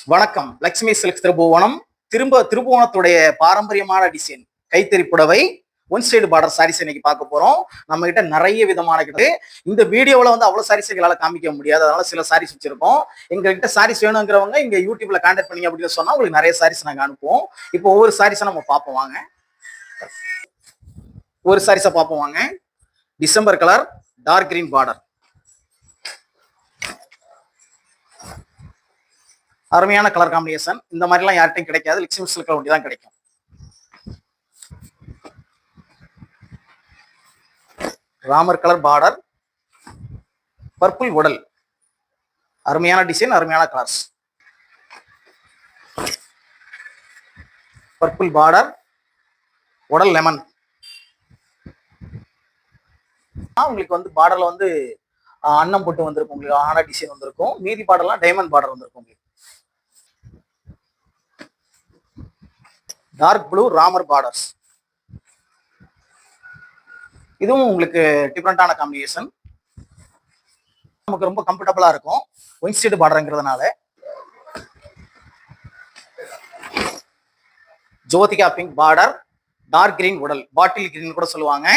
வணக்கம். லட்சுமி சில்க்ஸ் திருபுவனம். திருபுவனத்துடைய பாரம்பரியமான டிசைன் கைத்தறி புடவை ஒன் சைடு பார்டர் சாரீஸ் இன்னைக்கு பார்க்க போறோம். நம்ம கிட்ட நிறைய விதமான கிட்ட இந்த வீடியோவில் வந்து அவ்வளவு சாரீஸ் எங்களால காமிக்க முடியாது. அதனால சில சாரீஸ் வச்சிருக்கோம். எங்ககிட்ட சாரீஸ் வேணுங்கிறவங்க இங்க யூடியூப்ல கான்டாக்ட் பண்ணீங்க அப்படின்னு சொன்னா உங்களுக்கு நிறைய சாரீஸ் நாங்க அனுப்புவோம். இப்போ ஒவ்வொரு சாரீஸை நம்ம பார்ப்போம் வாங்க. ஒரு சாரீஸை பார்ப்போம் வாங்க. December colour dark green border, அருமையான கலர் காம்பினேஷன். இந்த மாதிரிலாம் யார்ட்டையும் கிடைக்காது, லட்சுமி சில்க்ல ஒண்டி தான் கிடைக்கும். ராமர் கலர் பார்டர், பர்பிள் உடல், அருமையான டிசைன், அருமையான கலர்ஸ். பர்பிள் பார்டர், உடல் லெமன். உங்களுக்கு வந்து பார்டர்ல வந்து அன்னம் போட்டு வந்திருக்கும், உங்களுக்கு ஆனா டிசைன் வந்திருக்கும். மீதி பார்டர்லாம் டைமண்ட் பார்டர் வந்திருக்கும். உங்களுக்கு டார்க் ப்ளூ ராமர் பார்டர்ஸ், இதுவும் உங்களுக்கு டிஃப்ரெண்டான காம்பினேஷன். நமக்கு ரொம்ப கம்ஃபர்டபுளா இருக்கும் ஒன் சைடு பார்டர்ங்கிறதுனால. Jyothika pink border, dark green உடல், பாட்டில் கிரீன் கூட சொல்லுவாங்க.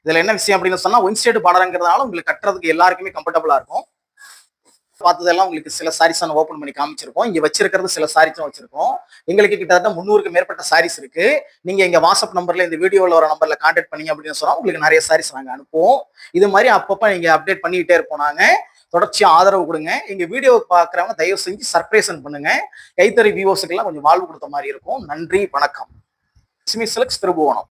இதுல என்ன விஷயம் அப்படின்னு சொன்னா ஒன் சைடு பார்டர்ங்கிறதுனால உங்களுக்கு கட்டுறதுக்கு எல்லாருக்குமே கம்ஃபர்டபுளா இருக்கும். பார்த்ததெல்லாம் உங்களுக்கு சில சாரீஸ் ஓப்பன் பண்ணி காமிச்சிருக்கோம். இங்க வச்சிருக்கிறது சில சாரீஸ் வச்சிருக்கோம். எங்களுக்கு கிட்டத்தட்ட 300க்கு மேற்பட்ட சாரீஸ் இருக்கு. நீங்க எங்க வாட்ஸ்அப் நம்பர்ல இந்த வீடியோல ஒரு நம்பர்ல கான்டாக்ட் பண்ணீங்க அப்படின்னு சொன்னா உங்களுக்கு நிறைய சாரீஸ் நாங்க அனுப்புவோம். இது மாதிரி அப்பப்ப நீங்க அப்டேட் பண்ணிக்கிட்டே இருப்போம். நாங்க தொடர்ச்சியா ஆதரவு கொடுங்க. எங்க வீடியோ பாக்குறவங்க தயவு செஞ்சு சர்ப்ரைசன் பண்ணுங்க. கைத்தறி வியூவர்ஸுக்கு எல்லாம் கொஞ்சம் வாழ்வு கொடுத்த மாதிரி இருக்கும். நன்றி, வணக்கம். லட்சுமி சில்க்ஸ் திருபுவனம்.